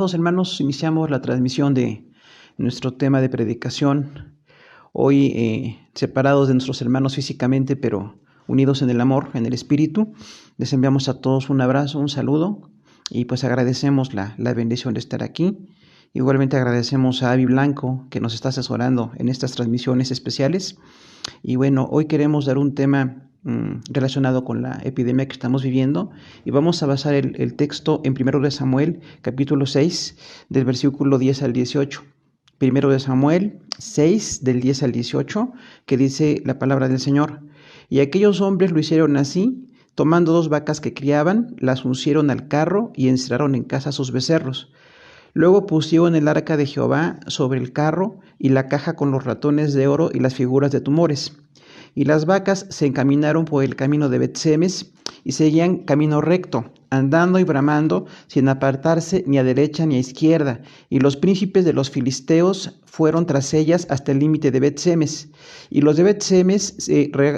Amados hermanos, iniciamos la transmisión de nuestro tema de predicación. Hoy separados de nuestros hermanos físicamente, pero unidos en el amor, en el espíritu. Les enviamos a todos un abrazo, un saludo y pues agradecemos la bendición de estar aquí. Igualmente agradecemos a Avi Blanco que nos está asesorando en estas transmisiones especiales. Y bueno, hoy queremos dar un tema relacionado con la epidemia que estamos viviendo, y vamos a basar el texto en 1 de Samuel, capítulo 6, del versículo 10 al 18. 1 de Samuel 6, del 10 al 18, que dice la palabra del Señor: Y aquellos hombres lo hicieron así, tomando 2 vacas que criaban, las uncieron al carro y encerraron en casa sus becerros. Luego pusieron el arca de Jehová sobre el carro y la caja con los ratones de oro y las figuras de tumores. Y las vacas se encaminaron por el camino de Bet-Semes y seguían camino recto, andando y bramando, sin apartarse ni a derecha ni a izquierda. Y los príncipes de los filisteos fueron tras ellas hasta el límite de Bet-Semes. Y los de Bet-Semes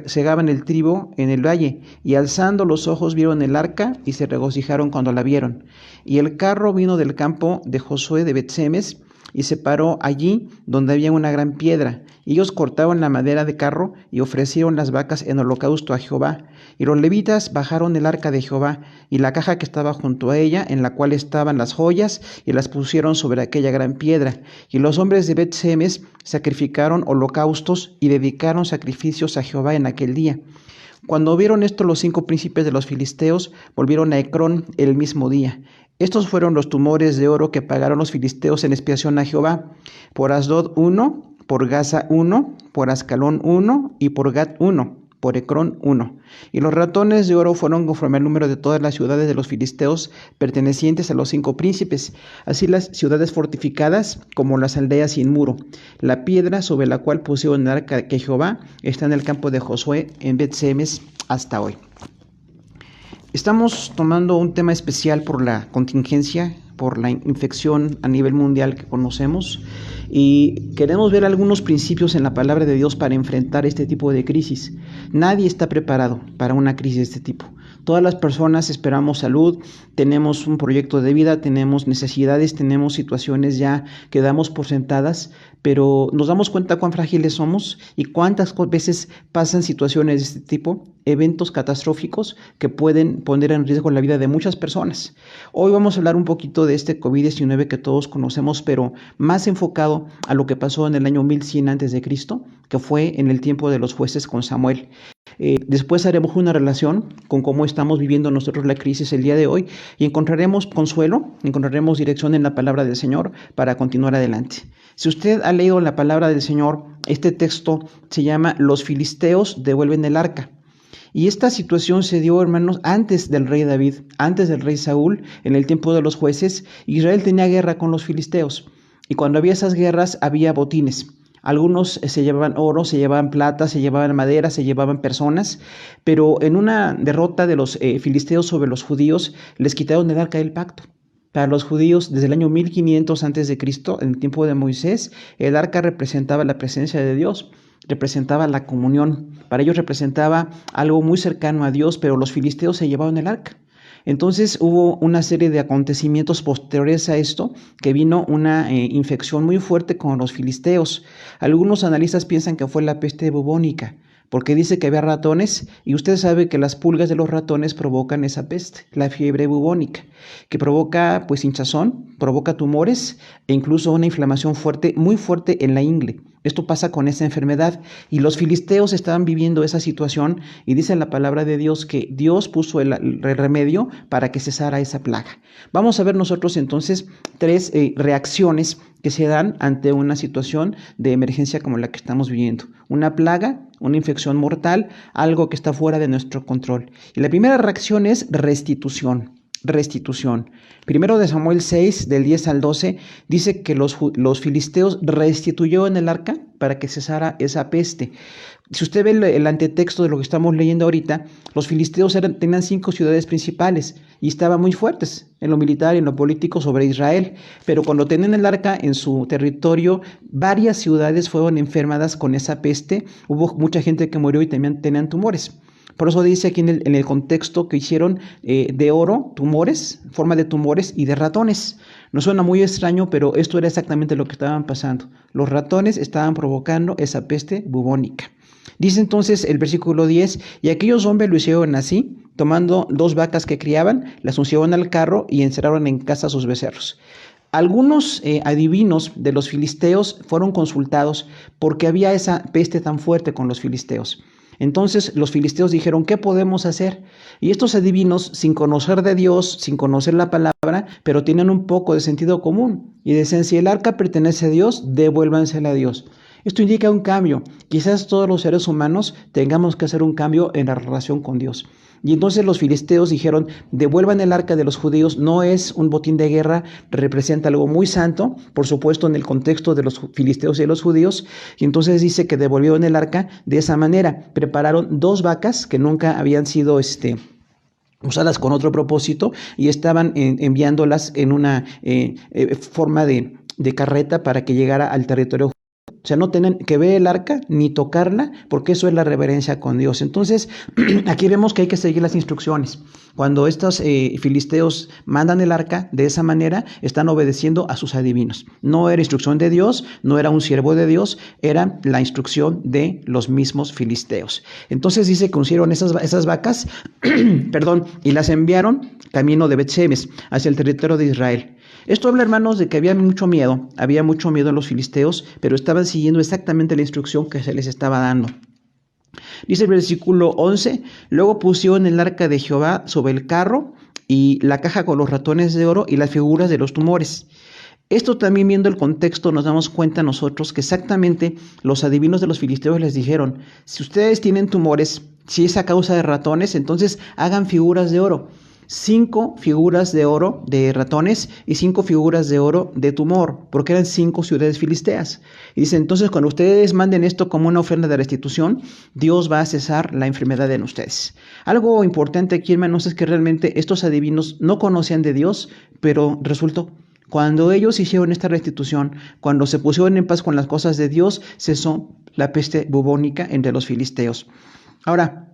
segaban el trigo en el valle, y alzando los ojos vieron el arca y se regocijaron cuando la vieron. Y el carro vino del campo de Josué de Bet-Semes y se paró allí donde había una gran piedra. Ellos cortaron la madera de carro y ofrecieron las vacas en holocausto a Jehová. Y los levitas bajaron el arca de Jehová y la caja que estaba junto a ella, en la cual estaban las joyas, y las pusieron sobre aquella gran piedra. Y los hombres de Bet-Semes sacrificaron holocaustos y dedicaron sacrificios a Jehová en aquel día. Cuando vieron esto, los 5 príncipes de los filisteos volvieron a Ecrón el mismo día. Estos fueron los tumores de oro que pagaron los filisteos en expiación a Jehová: por Asdod 1, por Gaza 1, por Ascalón 1 y por Gat 1, por Ecrón 1. Y los ratones de oro fueron conforme al número de todas las ciudades de los filisteos pertenecientes a los 5 príncipes, así las ciudades fortificadas como las aldeas sin muro. La piedra sobre la cual pusieron el arca de Jehová está en el campo de Josué en Bet-Semes hasta hoy. Estamos tomando un tema especial por la contingencia, por la infección a nivel mundial que conocemos, y queremos ver algunos principios en la palabra de Dios para enfrentar este tipo de crisis. Nadie está preparado para una crisis de este tipo. Todas las personas esperamos salud, tenemos un proyecto de vida, tenemos necesidades, tenemos situaciones ya que damos por sentadas, pero nos damos cuenta cuán frágiles somos y cuántas veces pasan situaciones de este tipo, eventos catastróficos que pueden poner en riesgo la vida de muchas personas. Hoy vamos a hablar un poquito de este COVID-19 que todos conocemos, pero más enfocado a lo que pasó en el año 1100 a.C., que fue en el tiempo de los jueces con Samuel. Después haremos una relación con cómo estamos viviendo nosotros la crisis el día de hoy y encontraremos consuelo, encontraremos dirección en la palabra del Señor para continuar adelante. Si usted ha leído la palabra del Señor, este texto se llama Los filisteos devuelven el arca. Y esta situación se dio, hermanos, antes del rey David, antes del rey Saúl, en el tiempo de los jueces. Israel tenía guerra con los filisteos, y cuando había esas guerras había botines. Algunos se llevaban oro, se llevaban plata, se llevaban madera, se llevaban personas, pero en una derrota de los filisteos sobre los judíos, les quitaron el arca del pacto. Para los judíos, desde el año 1500 a.C., en el tiempo de Moisés, el arca representaba la presencia de Dios, representaba la comunión. Para ellos representaba algo muy cercano a Dios, pero los filisteos se llevaron el arca. Entonces hubo una serie de acontecimientos posteriores a esto, que vino una infección muy fuerte con los filisteos. Algunos analistas piensan que fue la peste bubónica, porque dice que había ratones, y usted sabe que las pulgas de los ratones provocan esa peste, la fiebre bubónica, que provoca pues hinchazón, provoca tumores e incluso una inflamación fuerte, muy fuerte en la ingle. Esto pasa con esa enfermedad, y los filisteos estaban viviendo esa situación, y dice la palabra de Dios que Dios puso el remedio para que cesara esa plaga. Vamos a ver nosotros entonces 3 reacciones que se dan ante una situación de emergencia como la que estamos viviendo. Una plaga, una infección mortal, algo que está fuera de nuestro control. Y la primera reacción es restitución. Restitución. 1 de Samuel 6, del 10 al 12, dice que los filisteos restituyeron el arca para que cesara esa peste. Si usted ve el antetexto de lo que estamos leyendo ahorita, los filisteos tenían 5 ciudades principales y estaban muy fuertes en lo militar y en lo político sobre Israel, pero cuando tenían el arca en su territorio, varias ciudades fueron enfermadas con esa peste, hubo mucha gente que murió y también tenían tumores. Por eso dice aquí en el contexto que hicieron de oro, tumores, forma de tumores y de ratones. No suena muy extraño, pero esto era exactamente lo que estaban pasando. Los ratones estaban provocando esa peste bubónica. Dice entonces el versículo 10, y aquellos hombres lo hicieron así, tomando 2 vacas que criaban, las uncieron al carro y encerraron en casa sus becerros. Algunos adivinos de los filisteos fueron consultados porque había esa peste tan fuerte con los filisteos. Entonces los filisteos dijeron, ¿qué podemos hacer? Y estos adivinos, sin conocer de Dios, sin conocer la palabra, pero tienen un poco de sentido común. Y dicen, si el arca pertenece a Dios, devuélvansela a Dios. Esto indica un cambio. Quizás todos los seres humanos tengamos que hacer un cambio en la relación con Dios. Y entonces los filisteos dijeron, devuelvan el arca de los judíos, no es un botín de guerra, representa algo muy santo, por supuesto en el contexto de los filisteos y de los judíos, y entonces dice que devolvieron el arca de esa manera, prepararon 2 vacas que nunca habían sido usadas con otro propósito y estaban enviándolas en una forma de carreta para que llegara al territorio. O sea, no tienen que ver el arca ni tocarla, porque eso es la reverencia con Dios. Entonces, aquí vemos que hay que seguir las instrucciones. Cuando estos filisteos mandan el arca de esa manera, están obedeciendo a sus adivinos. No era instrucción de Dios, no era un siervo de Dios, era la instrucción de los mismos filisteos. Entonces dice que uncieron esas vacas, perdón, y las enviaron camino de Bet-Semes, hacia el territorio de Israel. Esto habla, hermanos, de que había mucho miedo en los filisteos, pero estaban siguiendo exactamente la instrucción que se les estaba dando. Dice el versículo 11, luego pusieron el arca de Jehová sobre el carro y la caja con los ratones de oro y las figuras de los tumores. Esto también, viendo el contexto, nos damos cuenta nosotros que exactamente los adivinos de los filisteos les dijeron, si ustedes tienen tumores, si es a causa de ratones, entonces hagan figuras de oro. 5 figuras de oro de ratones y 5 figuras de oro de tumor, porque eran 5 ciudades filisteas. Y dice, entonces cuando ustedes manden esto como una ofrenda de restitución, Dios va a cesar la enfermedad en ustedes. Algo importante aquí, hermanos, es que realmente estos adivinos no conocían de Dios, pero resultó. Cuando ellos hicieron esta restitución, cuando se pusieron en paz con las cosas de Dios, cesó la peste bubónica entre los filisteos. Ahora,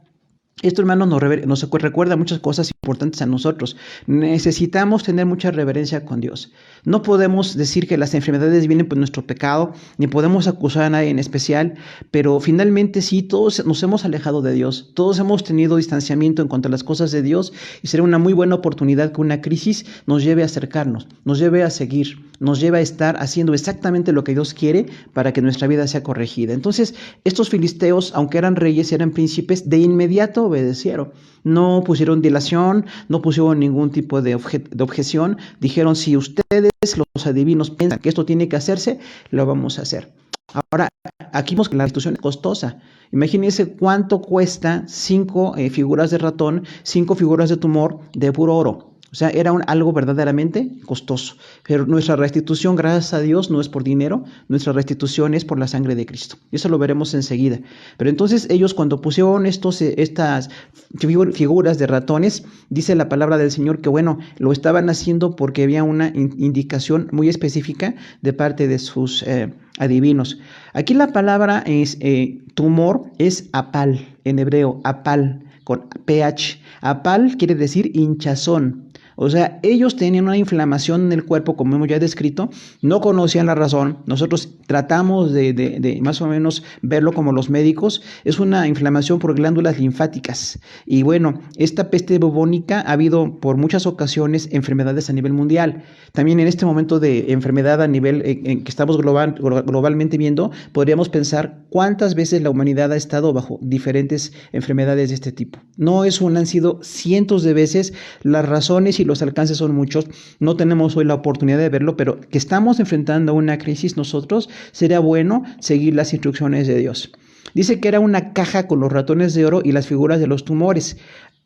esto, hermanos, nos recuerda muchas cosas importantes a nosotros. Necesitamos tener mucha reverencia con Dios. No podemos decir que las enfermedades vienen por nuestro pecado, ni podemos acusar a nadie en especial, pero finalmente sí, todos nos hemos alejado de Dios, todos hemos tenido distanciamiento en cuanto a las cosas de Dios, y será una muy buena oportunidad que una crisis nos lleve a acercarnos, nos lleve a seguir, nos lleve a estar haciendo exactamente lo que Dios quiere para que nuestra vida sea corregida. Entonces, estos filisteos, aunque eran reyes y eran príncipes, de inmediato obedecieron. No pusieron dilación, no pusieron ningún tipo de objeción. Dijeron, si ustedes, los adivinos, piensan que esto tiene que hacerse, lo vamos a hacer. Ahora, aquí vemos que la restitución es costosa. Imagínense cuánto cuesta 5 figuras de ratón, 5 figuras de tumor de puro oro. O sea, era algo verdaderamente costoso. Pero nuestra restitución, gracias a Dios, no es por dinero. Nuestra restitución es por la sangre de Cristo. Eso lo veremos enseguida. Pero entonces ellos, cuando pusieron estas figuras de ratones, dice la palabra del Señor que, bueno, lo estaban haciendo porque había una indicación muy específica de parte de sus adivinos. Aquí la palabra es tumor, es apal, en hebreo, apal, con ph. Apal quiere decir hinchazón. O sea, ellos tenían una inflamación en el cuerpo, como hemos ya descrito, no conocían la razón. Nosotros tratamos de más o menos verlo como los médicos. Es una inflamación por glándulas linfáticas. Y bueno, esta peste bubónica ha habido por muchas ocasiones enfermedades a nivel mundial. También en este momento de enfermedad a nivel en que estamos globalmente viendo, podríamos pensar cuántas veces la humanidad ha estado bajo diferentes enfermedades de este tipo. No es una, han sido cientos de veces. Las razones y los alcances son muchos, no tenemos hoy la oportunidad de verlo, pero que estamos enfrentando una crisis nosotros, sería bueno seguir las instrucciones de Dios. Dice que era una caja con los ratones de oro y las figuras de los tumores.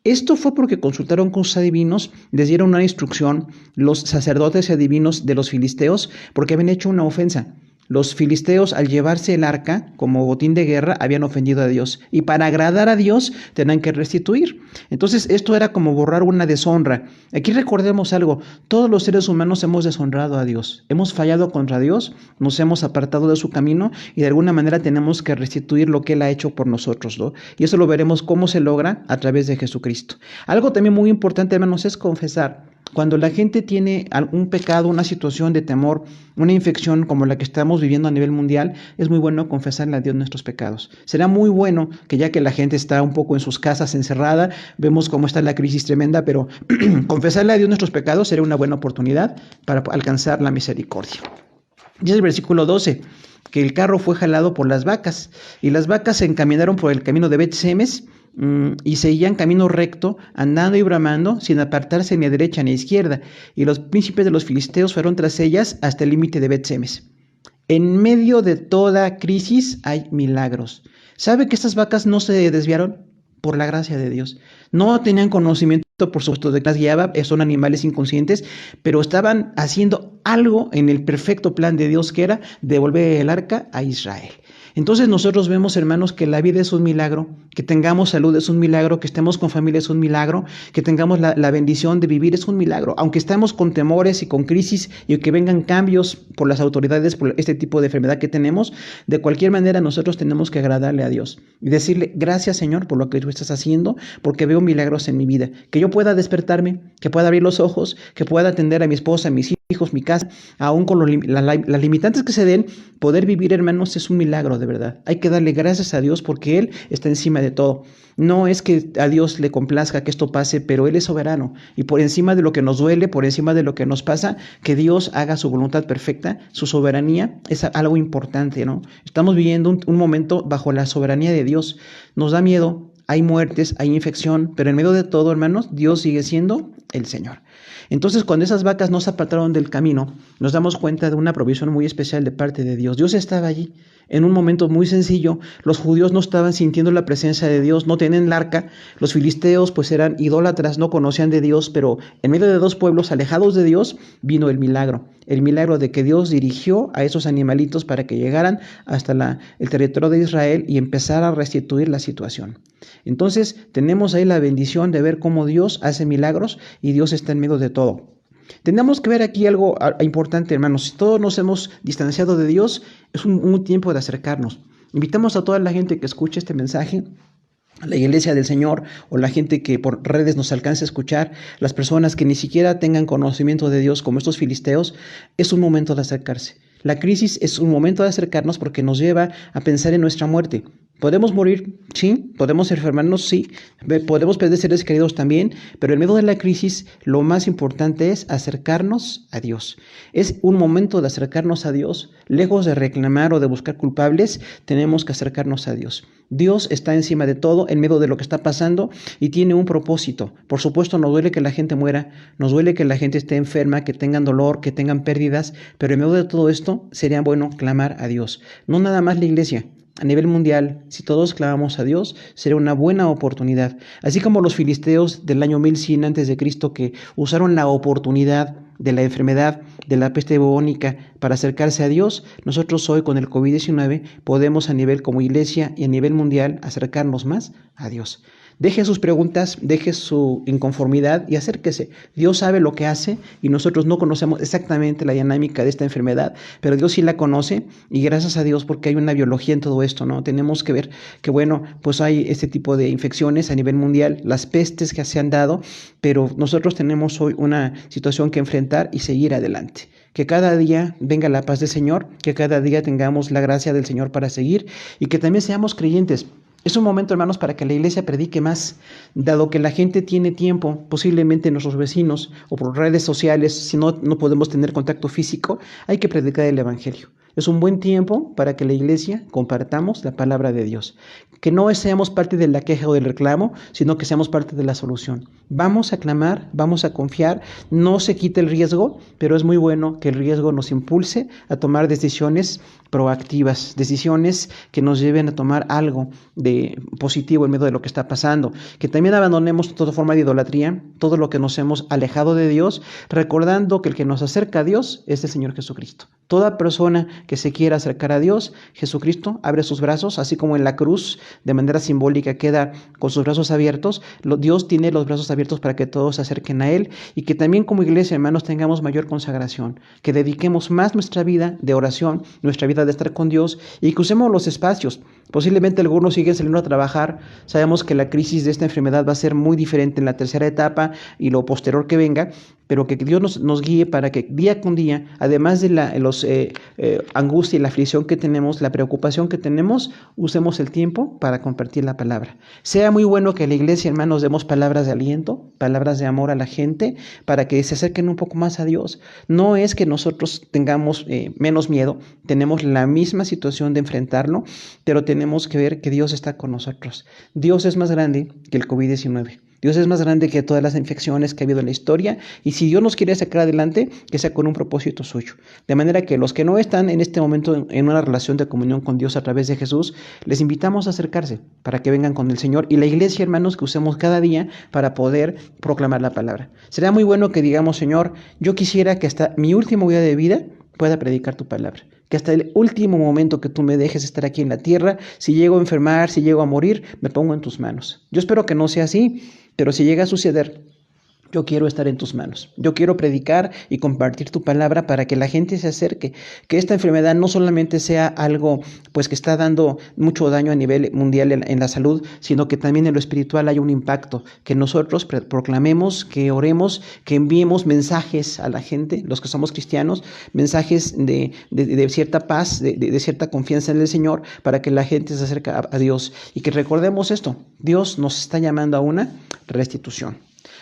Esto fue porque consultaron con sus adivinos, les dieron una instrucción, los sacerdotes y adivinos de los filisteos, porque habían hecho una ofensa. Los filisteos, al llevarse el arca como botín de guerra, habían ofendido a Dios. Y para agradar a Dios, tenían que restituir. Entonces, esto era como borrar una deshonra. Aquí recordemos algo. Todos los seres humanos hemos deshonrado a Dios. Hemos fallado contra Dios, nos hemos apartado de su camino y de alguna manera tenemos que restituir lo que Él ha hecho por nosotros, ¿no? Y eso lo veremos cómo se logra a través de Jesucristo. Algo también muy importante, hermanos, es confesar. Cuando la gente tiene algún pecado, una situación de temor, una infección como la que estamos viviendo a nivel mundial, es muy bueno confesarle a Dios nuestros pecados. Será muy bueno que ya que la gente está un poco en sus casas encerrada, vemos cómo está la crisis tremenda, pero confesarle a Dios nuestros pecados será una buena oportunidad para alcanzar la misericordia. Dice el versículo 12, que el carro fue jalado por las vacas, y las vacas se encaminaron por el camino de Bet-Semes, y seguían camino recto, andando y bramando, sin apartarse ni a derecha ni a izquierda, y los príncipes de los filisteos fueron tras ellas hasta el límite de Bet-Semes. En medio de toda crisis hay milagros. ¿Sabe que estas vacas no se desviaron? Por la gracia de Dios. No tenían conocimiento, por supuesto, de que las guiaba, son animales inconscientes, pero estaban haciendo algo en el perfecto plan de Dios, que era devolver el arca a Israel. Entonces nosotros vemos, hermanos, que la vida es un milagro, que tengamos salud es un milagro, que estemos con familia es un milagro, que tengamos la bendición de vivir es un milagro. Aunque estemos con temores y con crisis y que vengan cambios por las autoridades, por este tipo de enfermedad que tenemos, de cualquier manera nosotros tenemos que agradarle a Dios y decirle, gracias Señor por lo que tú estás haciendo, porque veo milagros en mi vida. Que yo pueda despertarme, que pueda abrir los ojos, que pueda atender a mi esposa, a mis hijos, mi casa, aún con las limitantes que se den, poder vivir, hermanos, es un milagro de verdad. Hay que darle gracias a Dios porque Él está encima de todo. No es que a Dios le complazca que esto pase, pero Él es soberano y por encima de lo que nos duele, por encima de lo que nos pasa, que Dios haga su voluntad perfecta, su soberanía es algo importante, ¿no? Estamos viviendo un momento bajo la soberanía de Dios. Nos da miedo, hay muertes, hay infección, pero en medio de todo, hermanos, Dios sigue siendo el Señor. Entonces, cuando esas vacas no se apartaron del camino, nos damos cuenta de una provisión muy especial de parte de Dios. Dios estaba allí en un momento muy sencillo. Los judíos no estaban sintiendo la presencia de Dios, no tenían el arca. Los filisteos pues eran idólatras, no conocían de Dios, pero en medio de dos pueblos alejados de Dios vino el milagro de que Dios dirigió a esos animalitos para que llegaran hasta el territorio de Israel y empezara a restituir la situación. Entonces tenemos ahí la bendición de ver cómo Dios hace milagros y Dios está en medio de todo. Tenemos que ver aquí algo importante, hermanos. Si todos nos hemos distanciado de Dios, es un tiempo de acercarnos. Invitamos a toda la gente que escuche este mensaje, a la iglesia del Señor o la gente que por redes nos alcance a escuchar, las personas que ni siquiera tengan conocimiento de Dios como estos filisteos, es un momento de acercarse. La crisis es un momento de acercarnos porque nos lleva a pensar en nuestra muerte. ¿Podemos morir? Sí. ¿Podemos enfermarnos? Sí. ¿Podemos perder seres queridos? También. Pero en medio de la crisis, lo más importante es acercarnos a Dios. Es un momento de acercarnos a Dios. Lejos de reclamar o de buscar culpables, tenemos que acercarnos a Dios. Dios está encima de todo, en medio de lo que está pasando y tiene un propósito. Por supuesto, nos duele que la gente muera, nos duele que la gente esté enferma, que tengan dolor, que tengan pérdidas, pero en medio de todo esto sería bueno clamar a Dios. No nada más la iglesia. A nivel mundial, si todos clamamos a Dios, será una buena oportunidad. Así como los filisteos del año 1100 a.C. que usaron la oportunidad de la enfermedad de la peste bubónica para acercarse a Dios, nosotros hoy con el COVID-19 podemos a nivel como iglesia y a nivel mundial acercarnos más a Dios. Deje sus preguntas, deje su inconformidad y acérquese. Dios sabe lo que hace y nosotros no conocemos exactamente la dinámica de esta enfermedad, pero Dios sí la conoce y gracias a Dios porque hay una biología en todo esto, ¿no? Tenemos que ver que, bueno, pues hay este tipo de infecciones a nivel mundial, las pestes que se han dado, pero nosotros tenemos hoy una situación que enfrentar y seguir adelante. Que cada día venga la paz del Señor, que cada día tengamos la gracia del Señor para seguir y que también seamos creyentes. Es un momento, hermanos, para que la iglesia predique más, dado que la gente tiene tiempo, posiblemente nuestros vecinos o por redes sociales, si no podemos tener contacto físico, hay que predicar el Evangelio. Es un buen tiempo para que la iglesia compartamos la palabra de Dios. Que no seamos parte de la queja o del reclamo, sino que seamos parte de la solución. Vamos a clamar, vamos a confiar, no se quite el riesgo, pero es muy bueno que el riesgo nos impulse a tomar decisiones proactivas, decisiones que nos lleven a tomar algo de positivo en medio de lo que está pasando. Que también abandonemos toda forma de idolatría, todo lo que nos hemos alejado de Dios, recordando que el que nos acerca a Dios es el Señor Jesucristo. Toda persona que se quiera acercar a Dios, Jesucristo abre sus brazos, así como en la cruz, de manera simbólica, queda con sus brazos abiertos. Dios tiene los brazos abiertos para que todos se acerquen a Él y que también como iglesia, hermanos, tengamos mayor consagración, que dediquemos más nuestra vida de oración, nuestra vida de estar con Dios y que usemos los espacios. Posiblemente algunos siguen saliendo a trabajar. Sabemos que la crisis de esta enfermedad va a ser muy diferente en la tercera etapa y lo posterior que venga, pero que Dios nos guíe para que día con día, además de la angustia y la aflicción que tenemos, la preocupación que tenemos, usemos el tiempo para compartir la palabra. Sea muy bueno que la iglesia, hermanos, demos palabras de aliento, palabras de amor a la gente, para que se acerquen un poco más a Dios. No es que nosotros tengamos menos miedo, tenemos la misma situación de enfrentarlo, pero tenemos que ver que Dios está con nosotros. Dios es más grande que el COVID-19. Dios es más grande que todas las infecciones que ha habido en la historia, y si Dios nos quiere sacar adelante, que sea con un propósito suyo. De manera que los que no están en este momento en una relación de comunión con Dios a través de Jesús, les invitamos a acercarse para que vengan con el Señor y la iglesia, hermanos, que usemos cada día para poder proclamar la palabra. Será muy bueno que digamos: Señor, yo quisiera que hasta mi último día de vida pueda predicar tu palabra. Que hasta el último momento que tú me dejes estar aquí en la tierra, si llego a enfermar, si llego a morir, me pongo en tus manos. Yo espero que no sea así, pero si llega a suceder, yo quiero estar en tus manos. Yo quiero predicar y compartir tu palabra para que la gente se acerque. Que esta enfermedad no solamente sea algo pues que está dando mucho daño a nivel mundial en la salud, sino que también en lo espiritual haya un impacto. Que nosotros proclamemos, que oremos, que enviemos mensajes a la gente, los que somos cristianos, mensajes de cierta paz, de cierta confianza en el Señor, para que la gente se acerque a Dios. Y que recordemos esto: Dios nos está llamando a una restitución.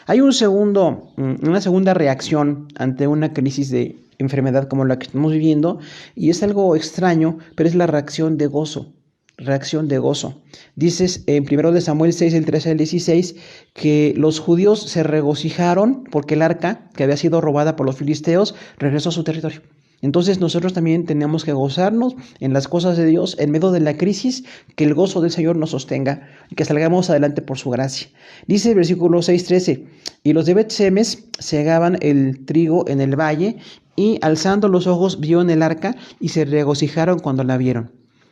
Hay una segunda reacción ante una crisis de enfermedad como la que estamos viviendo, y es algo extraño, pero es la reacción de gozo. Reacción de gozo. Dices en 1 Samuel 6, el 13 al 16, que los judíos se regocijaron porque el arca, que había sido robada por los filisteos, regresó a su territorio. Entonces nosotros también tenemos que gozarnos en las cosas de Dios en medio de la crisis, que el gozo del Señor nos sostenga y que salgamos adelante por su gracia. Dice el versículo 6:13, y los de Bet-Semes segaban el trigo en el valle, y alzando los ojos vieron el arca y se regocijaron cuando la vieron.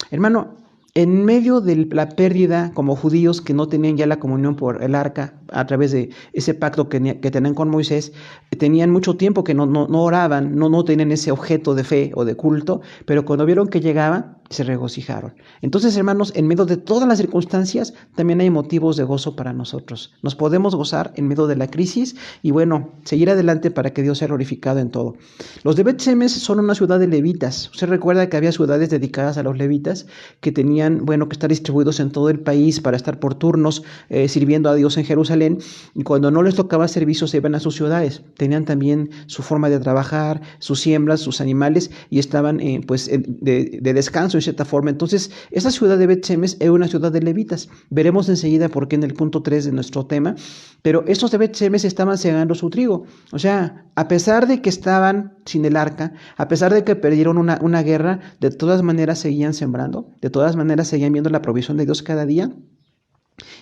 Hermano, en medio de la pérdida como judíos que no tenían ya la comunión por el arca a través de ese pacto que tenían con Moisés, tenían mucho tiempo que no oraban, no tenían ese objeto de fe o de culto, pero cuando vieron que llegaba, se regocijaron. Entonces, hermanos, en medio de todas las circunstancias, también hay motivos de gozo para nosotros. Nos podemos gozar en medio de la crisis y, bueno, seguir adelante para que Dios sea glorificado en todo. Los de Bet-Semes son una ciudad de levitas. Usted recuerda que había ciudades dedicadas a los levitas que tenían, que estar distribuidos en todo el país para estar por turnos sirviendo a Dios en Jerusalén, y cuando no les tocaba servicio se iban a sus ciudades. Tenían también su forma de trabajar, sus siembras, sus animales, y estaban de descanso de cierta forma. Entonces, esa ciudad de Bet-Semes es una ciudad de levitas. Veremos enseguida por qué en el punto 3 de nuestro tema, pero estos de Bet-Semes estaban segando su trigo. O sea, a pesar de que estaban sin el arca, a pesar de que perdieron una guerra, de todas maneras seguían sembrando, de todas maneras seguían viendo la provisión de Dios cada día.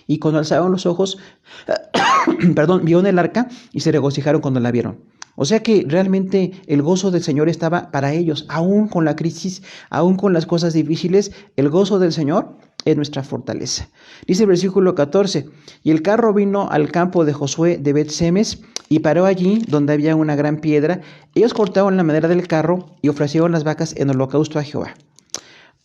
Y cuando alzaron los ojos, vieron el arca y se regocijaron cuando la vieron. O sea que realmente el gozo del Señor estaba para ellos, aún con la crisis, aún con las cosas difíciles. El gozo del Señor es nuestra fortaleza. Dice el versículo 14, y el carro vino al campo de Josué de Bet-Semes y paró allí donde había una gran piedra. Ellos cortaron la madera del carro y ofrecieron las vacas en holocausto a Jehová.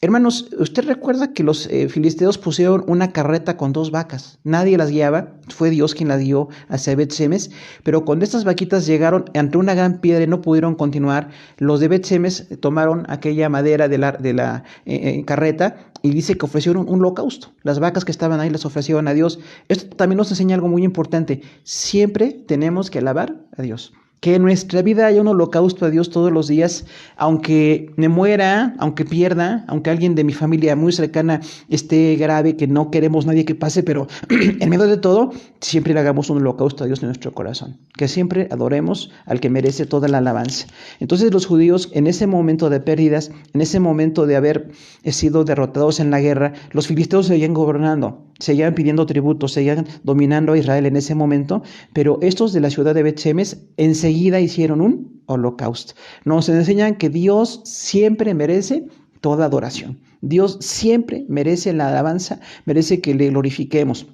Hermanos, usted recuerda que los filisteos pusieron una carreta con 2 vacas. Nadie las guiaba, fue Dios quien las dio hacia Bet-Semes, pero cuando estas vaquitas llegaron ante una gran piedra y no pudieron continuar, los de Bet-Semes tomaron aquella madera de la carreta y dice que ofrecieron un holocausto. Las vacas que estaban ahí las ofrecieron a Dios. Esto también nos enseña algo muy importante. Siempre tenemos que alabar a Dios. Que en nuestra vida haya un holocausto a Dios todos los días, aunque me muera, aunque pierda, aunque alguien de mi familia muy cercana esté grave, que no queremos nadie que pase, pero en medio de todo, siempre le hagamos un holocausto a Dios en nuestro corazón. Que siempre adoremos al que merece toda la alabanza. Entonces los judíos, en ese momento de pérdidas, en ese momento de haber sido derrotados en la guerra, los filisteos seguían gobernando, seguían pidiendo tributos, seguían dominando a Israel en ese momento, pero estos de la ciudad de Bet-Semes enseguida enseguida hicieron un holocausto. Nos enseñan que Dios siempre merece toda adoración. Dios siempre merece la alabanza, merece que le glorifiquemos.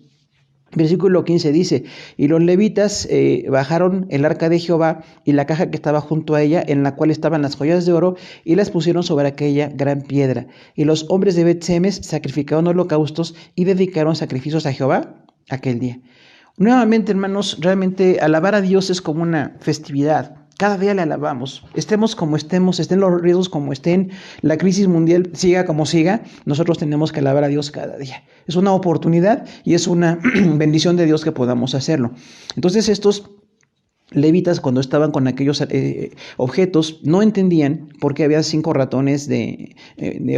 Versículo 15 dice, y los levitas bajaron el arca de Jehová y la caja que estaba junto a ella, en la cual estaban las joyas de oro, y las pusieron sobre aquella gran piedra. Y los hombres de Bet-Semes sacrificaron holocaustos y dedicaron sacrificios a Jehová aquel día. Nuevamente, hermanos, realmente alabar a Dios es como una festividad. Cada día le alabamos, estemos como estemos, estén los riesgos como estén, la crisis mundial siga como siga, nosotros tenemos que alabar a Dios cada día. Es una oportunidad y es una bendición de Dios que podamos hacerlo. Entonces estos levitas, cuando estaban con aquellos objetos, no entendían por qué había 5 ratones de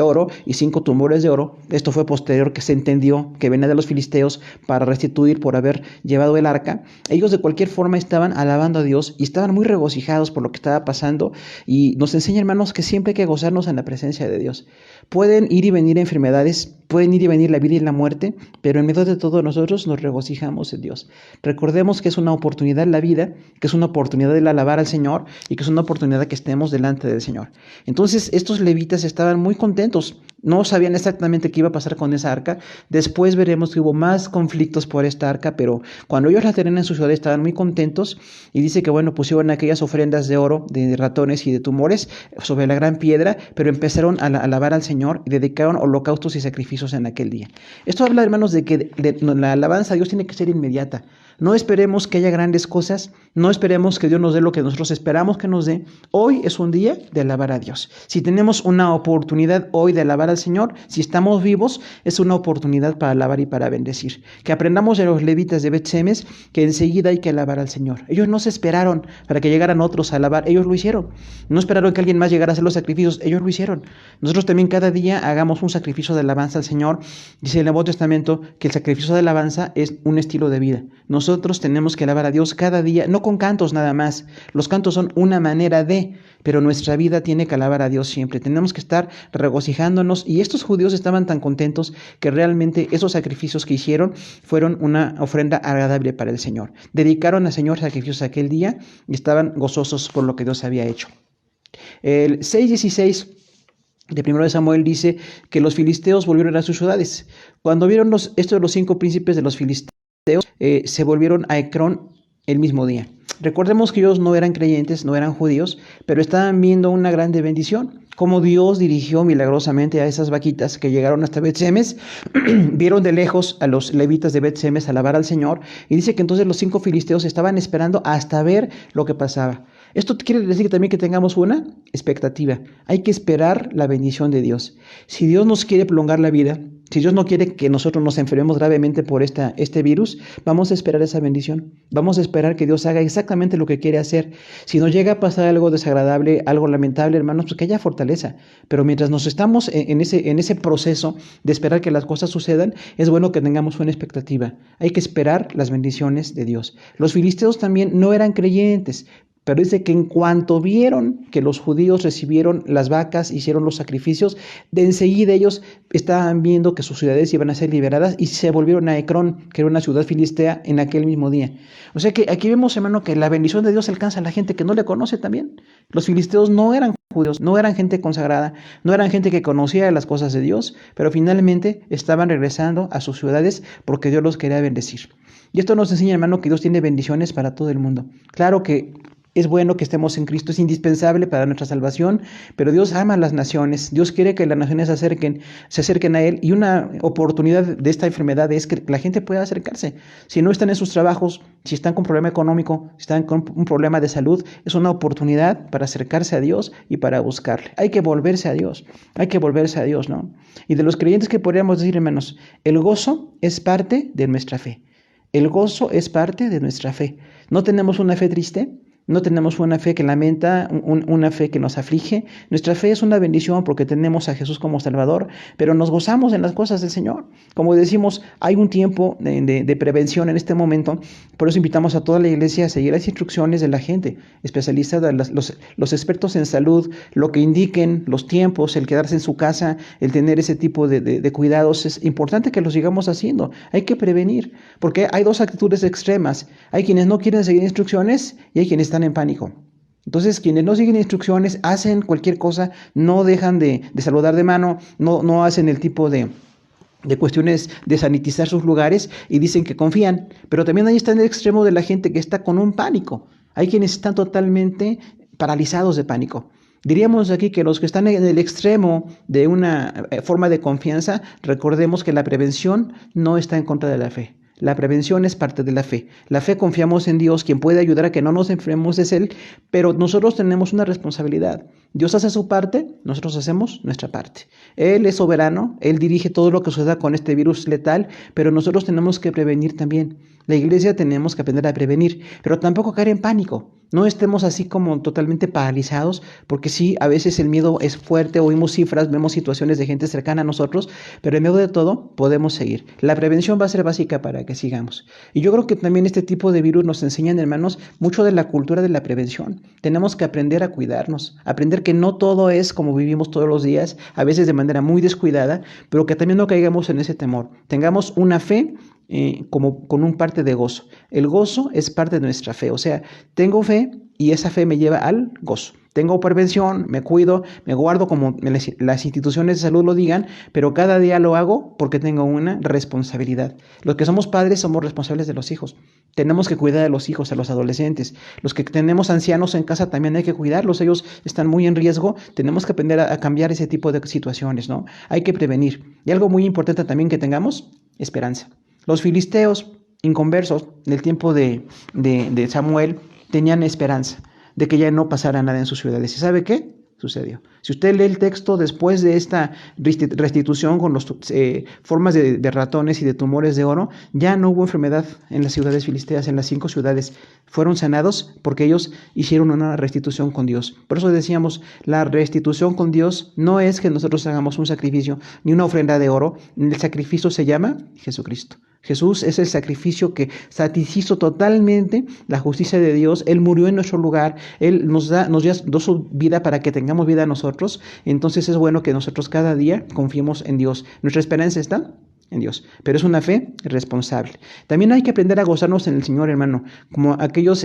oro y 5 tumores de oro. Esto fue posterior que se entendió que venía de los filisteos para restituir por haber llevado el arca. Ellos de cualquier forma estaban alabando a Dios y estaban muy regocijados por lo que estaba pasando, y nos enseña, hermanos, que siempre hay que gozarnos en la presencia de Dios. Pueden ir y venir enfermedades, pueden ir y venir la vida y la muerte, pero en medio de todo nosotros nos regocijamos en Dios. Recordemos que es una oportunidad la vida, que es una oportunidad de alabar al Señor y que es una oportunidad de que estemos delante del Señor. Entonces estos levitas estaban muy contentos, no sabían exactamente qué iba a pasar con esa arca. Después veremos que hubo más conflictos por esta arca, pero cuando ellos la tenían en su ciudad estaban muy contentos, y dice que bueno, pusieron aquellas ofrendas de oro, de ratones y de tumores sobre la gran piedra, pero empezaron a alabar al Señor y dedicaron holocaustos y sacrificios en aquel día. Esto habla, hermanos, de que la alabanza a Dios tiene que ser inmediata. No esperemos que haya grandes cosas, no esperemos que Dios nos dé lo que nosotros esperamos que nos dé. Hoy es un día de alabar a Dios. Si tenemos una oportunidad hoy de alabar al Señor, si estamos vivos, es una oportunidad para alabar y para bendecir. Que aprendamos de los levitas de Bet-Semes que enseguida hay que alabar al Señor. Ellos no se esperaron para que llegaran otros a alabar, ellos lo hicieron. No esperaron que alguien más llegara a hacer los sacrificios, ellos lo hicieron. Nosotros también cada día hagamos un sacrificio de alabanza al Señor. Dice el Nuevo Testamento que el sacrificio de alabanza es un estilo de vida. Nosotros tenemos que alabar a Dios cada día, no con cantos nada más. Los cantos son una manera de, pero nuestra vida tiene que alabar a Dios siempre. Tenemos que estar regocijándonos, y estos judíos estaban tan contentos que realmente esos sacrificios que hicieron fueron una ofrenda agradable para el Señor. Dedicaron al Señor sacrificios aquel día y estaban gozosos por lo que Dios había hecho. El 6:16 de 1 de Samuel dice que los filisteos volvieron a sus ciudades. Cuando vieron esto de los 5 príncipes de los filisteos, se volvieron a Ecrón el mismo día. Recordemos que ellos no eran creyentes, no eran judíos, pero estaban viendo una grande bendición. Cómo Dios dirigió milagrosamente a esas vaquitas que llegaron hasta Bet-Semes. Vieron de lejos a los levitas de Bet-Semes alabar al Señor, y dice que entonces los 5 filisteos estaban esperando hasta ver lo que pasaba. Esto quiere decir también que tengamos una expectativa. Hay que esperar la bendición de Dios. Si Dios nos quiere prolongar la vida, si Dios no quiere que nosotros nos enfermemos gravemente por este virus, vamos a esperar esa bendición. Vamos a esperar que Dios haga exactamente lo que quiere hacer. Si nos llega a pasar algo desagradable, algo lamentable, hermanos, pues que haya fortaleza. Pero mientras nos estamos en ese proceso de esperar que las cosas sucedan, es bueno que tengamos una expectativa. Hay que esperar las bendiciones de Dios. Los filisteos también no eran creyentes, pero dice que en cuanto vieron que los judíos recibieron las vacas, hicieron los sacrificios, de enseguida ellos estaban viendo que sus ciudades iban a ser liberadas y se volvieron a Ecrón, que era una ciudad filistea, en aquel mismo día. O sea que aquí vemos, hermano, que la bendición de Dios alcanza a la gente que no le conoce también. Los filisteos no eran judíos, no eran gente consagrada, no eran gente que conocía las cosas de Dios, pero finalmente estaban regresando a sus ciudades porque Dios los quería bendecir. Y esto nos enseña, hermano, que Dios tiene bendiciones para todo el mundo. Claro que es bueno que estemos en Cristo, es indispensable para nuestra salvación, pero Dios ama a las naciones. Dios quiere que las naciones se acerquen a Él, y una oportunidad de esta enfermedad es que la gente pueda acercarse. Si no están en sus trabajos, si están con problema económico, si están con un problema de salud, es una oportunidad para acercarse a Dios y para buscarle. Hay que volverse a Dios, ¿no? Y de los creyentes, que podríamos decir, hermanos, el gozo es parte de nuestra fe. El gozo es parte de nuestra fe. No tenemos una fe triste, no tenemos una fe que lamenta, una fe que nos aflige. Nuestra fe es una bendición porque tenemos a Jesús como Salvador, pero nos gozamos en las cosas del Señor. Como decimos, hay un tiempo de prevención en este momento, por eso invitamos a toda la iglesia a seguir las instrucciones de la gente especializada, los expertos en salud, lo que indiquen los tiempos, el quedarse en su casa, el tener ese tipo de cuidados. Es importante que lo sigamos haciendo. Hay que prevenir, porque hay 2 actitudes extremas. Hay quienes no quieren seguir instrucciones y hay quienes están están en pánico. Entonces, quienes no siguen instrucciones, hacen cualquier cosa, no dejan de saludar de mano, no hacen el tipo de cuestiones de sanitizar sus lugares y dicen que confían, pero también ahí está en el extremo de la gente que está con un pánico. Hay quienes están totalmente paralizados de pánico. Diríamos aquí que los que están en el extremo de una forma de confianza, recordemos que la prevención no está en contra de la fe. La prevención es parte de la fe. La fe confiamos en Dios, quien puede ayudar a que no nos enfermemos es Él, pero nosotros tenemos una responsabilidad. Dios hace su parte, nosotros hacemos nuestra parte. Él es soberano, Él dirige todo lo que suceda con este virus letal, pero nosotros tenemos que prevenir también. La iglesia tenemos que aprender a prevenir, pero tampoco caer en pánico. No estemos así como totalmente paralizados, porque sí, a veces el miedo es fuerte, oímos cifras, vemos situaciones de gente cercana a nosotros, pero en medio de todo podemos seguir. La prevención va a ser básica para que sigamos. Y yo creo que también este tipo de virus nos enseñan, hermanos, mucho de la cultura de la prevención. Tenemos que aprender a cuidarnos, aprender que no todo es como vivimos todos los días, a veces de manera muy descuidada, pero que también no caigamos en ese temor. Tengamos una fe como con un parte de gozo. El gozo es parte de nuestra fe, o sea, tengo fe y esa fe me lleva al gozo. Tengo prevención, me cuido, me guardo como las instituciones de salud lo digan, pero cada día lo hago porque tengo una responsabilidad. Los que somos padres somos responsables de los hijos. Tenemos que cuidar a los hijos, a los adolescentes. Los que tenemos ancianos en casa también hay que cuidarlos, ellos están muy en riesgo. Tenemos que aprender a cambiar ese tipo de situaciones, ¿no? Hay que prevenir. Y algo muy importante también que tengamos, esperanza. Los filisteos inconversos del tiempo de Samuel tenían esperanza de que ya no pasara nada en sus ciudades. ¿Y sabe qué? Sucedió. Si usted lee el texto después de esta restitución con las formas de ratones y de tumores de oro, ya no hubo enfermedad en las ciudades filisteas, en las 5 ciudades. Fueron sanados porque ellos hicieron una restitución con Dios. Por eso decíamos, la restitución con Dios no es que nosotros hagamos un sacrificio ni una ofrenda de oro. El sacrificio se llama Jesucristo. Jesús es el sacrificio que satisfizo totalmente la justicia de Dios. Él murió en nuestro lugar. Él nos dio su vida para que tengamos vida nosotros. Entonces es bueno que nosotros cada día confiemos en Dios. Nuestra esperanza está en Dios, pero es una fe responsable. También hay que aprender a gozarnos en el Señor, hermano, como aquellos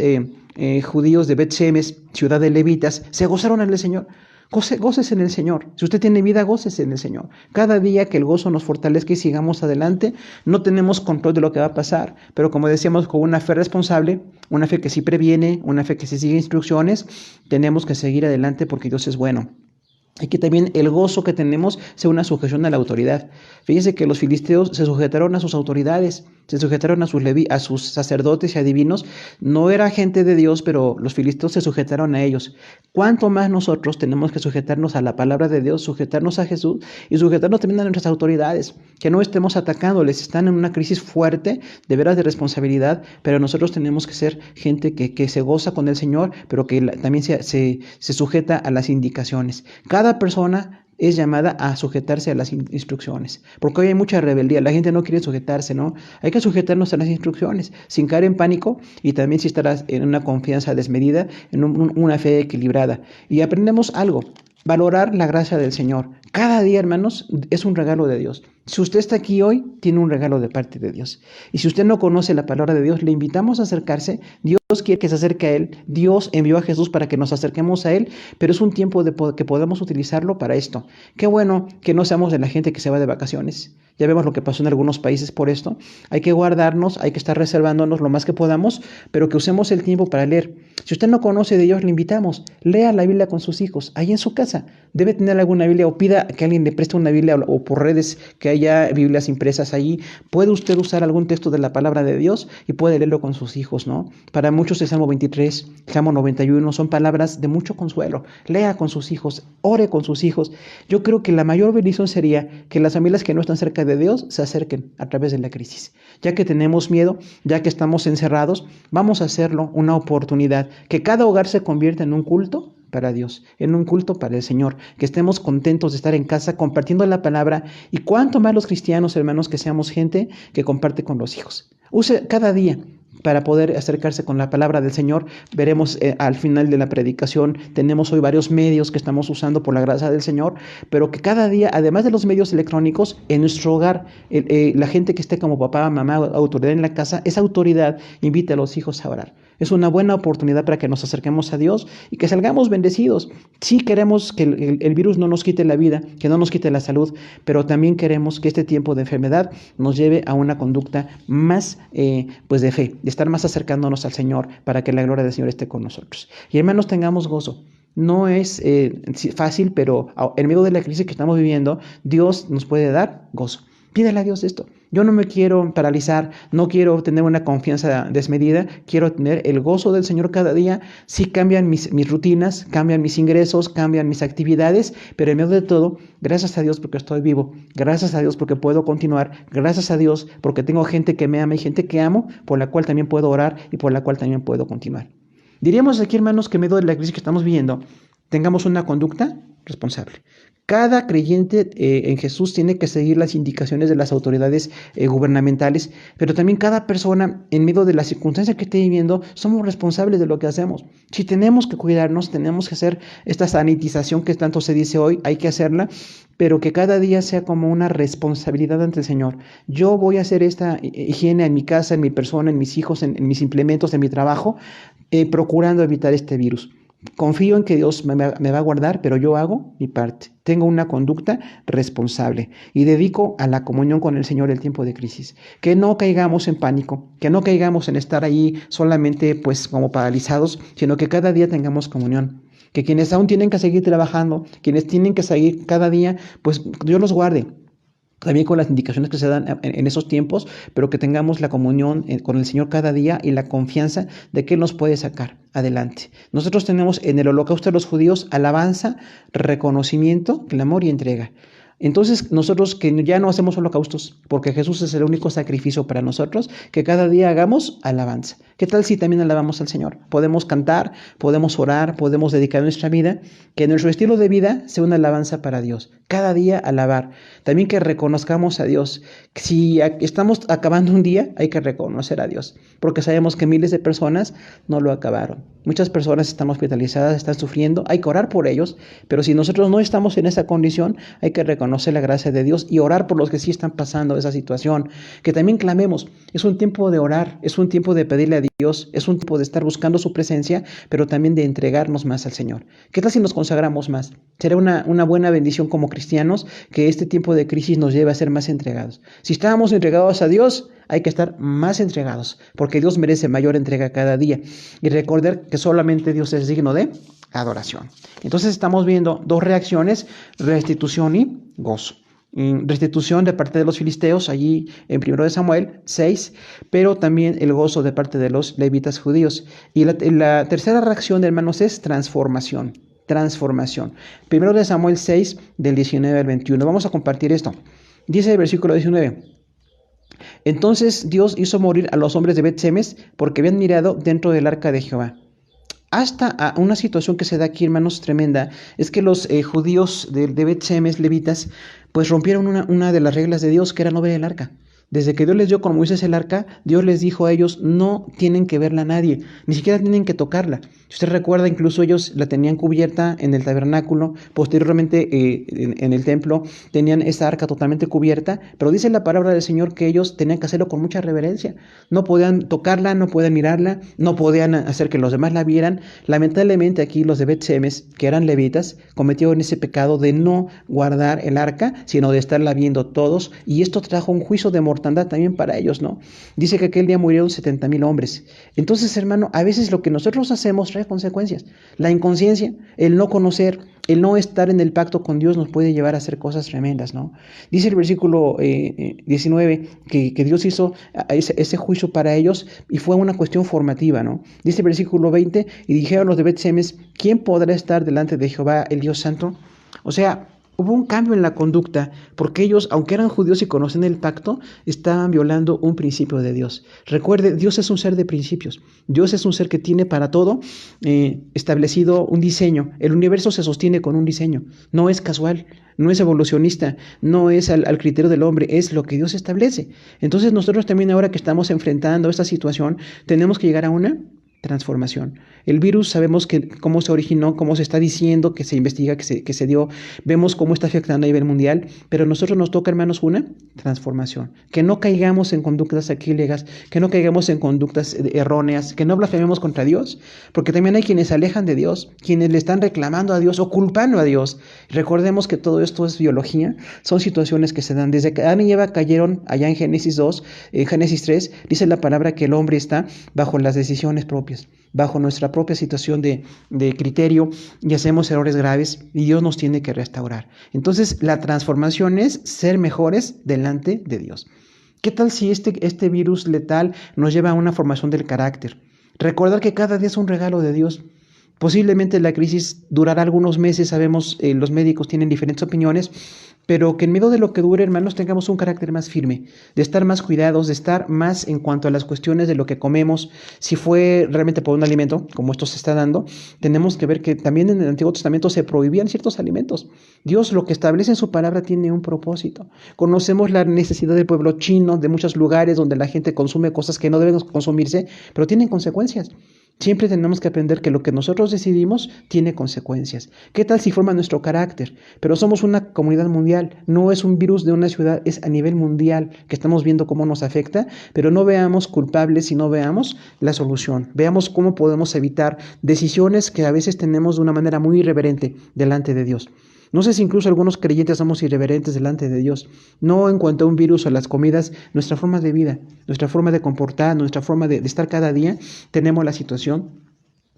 judíos de Bet-Shemesh, ciudad de levitas, se gozaron en el Señor. Gócese en el Señor. Si usted tiene vida, gócese en el Señor. Cada día que el gozo nos fortalezca y sigamos adelante, no tenemos control de lo que va a pasar, pero como decíamos, con una fe responsable, una fe que sí previene, una fe que sí sigue instrucciones, tenemos que seguir adelante porque Dios es bueno. Y que también el gozo que tenemos sea una sujeción a la autoridad. Fíjense que los filisteos se sujetaron a sus autoridades, se sujetaron a sus sacerdotes y adivinos. No era gente de Dios, pero los filisteos se sujetaron a ellos. ¿Cuánto más nosotros tenemos que sujetarnos a la palabra de Dios, sujetarnos a Jesús y sujetarnos también a nuestras autoridades? Que no estemos atacándoles, están en una crisis fuerte, de veras de responsabilidad, pero nosotros tenemos que ser gente que se goza con el Señor, pero que también se sujeta a las indicaciones. Cada persona es llamada a sujetarse a las instrucciones, porque hoy hay mucha rebeldía, la gente no quiere sujetarse, ¿no? Hay que sujetarnos a las instrucciones, sin caer en pánico y también si estarás en una confianza desmedida, en una fe equilibrada. Y aprendemos algo, valorar la gracia del Señor. Cada día, hermanos, es un regalo de Dios. Si usted está aquí hoy, tiene un regalo de parte de Dios. Y si usted no conoce la palabra de Dios, le invitamos a acercarse. Dios quiere que se acerque a Él. Dios envió a Jesús para que nos acerquemos a Él, pero es un tiempo que podemos utilizarlo para esto. Qué bueno que no seamos de la gente que se va de vacaciones. Ya vemos lo que pasó en algunos países por esto. Hay que guardarnos, hay que estar reservándonos lo más que podamos, pero que usemos el tiempo para leer. Si usted no conoce de Dios, le invitamos. Lea la Biblia con sus hijos, ahí en su casa. Debe tener alguna Biblia o pida que alguien le preste una Biblia o por redes que haya Biblias impresas allí. Puede usted usar algún texto de la palabra de Dios y puede leerlo con sus hijos, ¿no? Para muchos el Salmo 23, Salmo 91 son palabras de mucho consuelo. Lea con sus hijos, ore con sus hijos. Yo creo que la mayor bendición sería que las familias que no están cerca de Dios se acerquen a través de la crisis. Ya que tenemos miedo, ya que estamos encerrados, vamos a hacerlo una oportunidad. Que cada hogar se convierta en un culto para Dios, en un culto para el Señor, que estemos contentos de estar en casa compartiendo la palabra y cuanto más los cristianos, hermanos, que seamos gente que comparte con los hijos. Use cada día para poder acercarse con la palabra del Señor. Veremos al final de la predicación, tenemos hoy varios medios que estamos usando por la gracia del Señor, pero que cada día, además de los medios electrónicos, en nuestro hogar, la gente que esté como papá, mamá, autoridad en la casa, esa autoridad invite a los hijos a orar. Es una buena oportunidad para que nos acerquemos a Dios y que salgamos bendecidos. Sí queremos que el virus no nos quite la vida, que no nos quite la salud, pero también queremos que este tiempo de enfermedad nos lleve a una conducta más pues de fe, de estar más acercándonos al Señor para que la gloria del Señor esté con nosotros. Y hermanos, tengamos gozo. No es fácil, pero en medio de la crisis que estamos viviendo, Dios nos puede dar gozo. Pídele a Dios esto. Yo no me quiero paralizar, no quiero tener una confianza desmedida, quiero tener el gozo del Señor cada día. Sí cambian mis rutinas, cambian mis ingresos, cambian mis actividades, pero en medio de todo, gracias a Dios porque estoy vivo, gracias a Dios porque puedo continuar, gracias a Dios porque tengo gente que me ama y gente que amo, por la cual también puedo orar y por la cual también puedo continuar. Diríamos aquí, hermanos, que en medio de la crisis que estamos viviendo, tengamos una conducta responsable. Cada creyente en Jesús tiene que seguir las indicaciones de las autoridades gubernamentales, pero también cada persona, en medio de la circunstancia que esté viviendo, somos responsables de lo que hacemos. Si tenemos que cuidarnos, tenemos que hacer esta sanitización que tanto se dice hoy, hay que hacerla, pero que cada día sea como una responsabilidad ante el Señor. Yo voy a hacer esta higiene en mi casa, en mi persona, en mis hijos, en mis implementos, en mi trabajo, procurando evitar este virus. Confío en que Dios me va a guardar, pero yo hago mi parte. Tengo una conducta responsable y dedico a la comunión con el Señor el tiempo de crisis. Que no caigamos en pánico, que no caigamos en estar ahí solamente pues como paralizados, sino que cada día tengamos comunión. Que quienes aún tienen que seguir trabajando, quienes tienen que seguir cada día, pues Dios los guarde. También con las indicaciones que se dan en esos tiempos, pero que tengamos la comunión con el Señor cada día y la confianza de que Él nos puede sacar adelante. Nosotros tenemos en el holocausto de los judíos alabanza, reconocimiento, clamor y entrega. Entonces nosotros que ya no hacemos holocaustos, porque Jesús es el único sacrificio para nosotros, que cada día hagamos alabanza. ¿Qué tal si también alabamos al Señor? Podemos cantar, podemos orar, podemos dedicar nuestra vida, que nuestro estilo de vida sea una alabanza para Dios. Cada día alabar. También que reconozcamos a Dios. Si estamos acabando un día, hay que reconocer a Dios, porque sabemos que miles de personas no lo acabaron. Muchas personas están hospitalizadas, están sufriendo, hay que orar por ellos, pero si nosotros no estamos en esa condición, hay que reconocer la gracia de Dios y orar por los que sí están pasando esa situación. Que también clamemos. Es un tiempo de orar, es un tiempo de pedirle a Dios, es un tiempo de estar buscando su presencia, pero también de entregarnos más al Señor. ¿Qué tal si nos consagramos más? Será una buena bendición como cristianos que este tiempo de crisis nos lleve a ser más entregados. Si estábamos entregados a Dios, hay que estar más entregados, porque Dios merece mayor entrega cada día. Y recordar que solamente Dios es digno de adoración. Entonces estamos viendo dos reacciones, restitución y gozo. Restitución de parte de los filisteos, allí en 1 Samuel 6, pero también el gozo de parte de los levitas judíos. Y la tercera reacción, hermanos, es transformación. Transformación. 1 Samuel 6, del 19 al 21. Vamos a compartir esto. Dice el versículo 19. Entonces Dios hizo morir a los hombres de Bet-Semes porque habían mirado dentro del arca de Jehová. Hasta a una situación que se da aquí, hermanos, tremenda, es que los judíos de Bet-Semes, levitas, pues rompieron una de las reglas de Dios, que era no ver el arca. Desde que Dios les dio con Moisés el arca, Dios les dijo a ellos, no tienen que verla a nadie, ni siquiera tienen que tocarla. Si usted recuerda, incluso ellos la tenían cubierta en el tabernáculo, posteriormente en el templo tenían esa arca totalmente cubierta, pero dice la palabra del Señor que ellos tenían que hacerlo con mucha reverencia. No podían tocarla, no podían mirarla, no podían hacer que los demás la vieran. Lamentablemente aquí los de Bet-Semes, que eran levitas, cometieron ese pecado de no guardar el arca, sino de estarla viendo todos, y esto trajo un juicio de mortandad también para ellos, ¿no? Dice que aquel día murieron 70,000 hombres. Entonces, hermano, a veces lo que nosotros hacemos trae consecuencias. La inconsciencia, el no conocer, el no estar en el pacto con Dios nos puede llevar a hacer cosas tremendas, ¿no? Dice el versículo 19 que Dios hizo ese juicio para ellos y fue una cuestión formativa, ¿no? Dice el versículo 20, y dijeron los de Bet-Semes, ¿quién podrá estar delante de Jehová, el Dios Santo? O sea, hubo un cambio en la conducta, porque ellos, aunque eran judíos y conocen el pacto, estaban violando un principio de Dios. Recuerde, Dios es un ser de principios. Dios es un ser que tiene para todo establecido un diseño. El universo se sostiene con un diseño. No es casual, no es evolucionista, no es al criterio del hombre, es lo que Dios establece. Entonces nosotros también ahora que estamos enfrentando esta situación, tenemos que llegar a una transformación. El virus sabemos que cómo se originó, cómo se está diciendo, que se investiga, que se dio, vemos cómo está afectando a nivel mundial, pero a nosotros nos toca, hermanos, una transformación. Que no caigamos en conductas sacrílegas, que no caigamos en conductas erróneas, que no blasfememos contra Dios, porque también hay quienes se alejan de Dios, quienes le están reclamando a Dios o culpando a Dios. Recordemos que todo esto es biología, son situaciones que se dan desde que Adán y Eva cayeron allá en Génesis 2, en Génesis 3, dice la palabra que el hombre está bajo las decisiones propias, bajo nuestra propia situación de criterio, y hacemos errores graves y Dios nos tiene que restaurar. Entonces la transformación es ser mejores delante de Dios. ¿Qué tal si este virus letal nos lleva a una formación del carácter? Recordar que cada día es un regalo de Dios. Posiblemente la crisis durará algunos meses, sabemos, los médicos tienen diferentes opiniones, pero que en medio de lo que dure, hermanos, tengamos un carácter más firme, de estar más cuidados, de estar más en cuanto a las cuestiones de lo que comemos. Si fue realmente por un alimento, como esto se está dando, tenemos que ver que también en el Antiguo Testamento se prohibían ciertos alimentos. Dios lo que establece en su palabra tiene un propósito. Conocemos la necesidad del pueblo chino, de muchos lugares donde la gente consume cosas que no deben consumirse, pero tienen consecuencias. Siempre tenemos que aprender que lo que nosotros decidimos tiene consecuencias. ¿Qué tal si forma nuestro carácter? Pero somos una comunidad mundial, no es un virus de una ciudad, es a nivel mundial que estamos viendo cómo nos afecta, pero no veamos culpables, sino veamos la solución. Veamos cómo podemos evitar decisiones que a veces tenemos de una manera muy irreverente delante de Dios. No sé si incluso algunos creyentes somos irreverentes delante de Dios. No en cuanto a un virus o a las comidas, nuestra forma de vida, nuestra forma de comportar, nuestra forma de estar cada día, tenemos la situación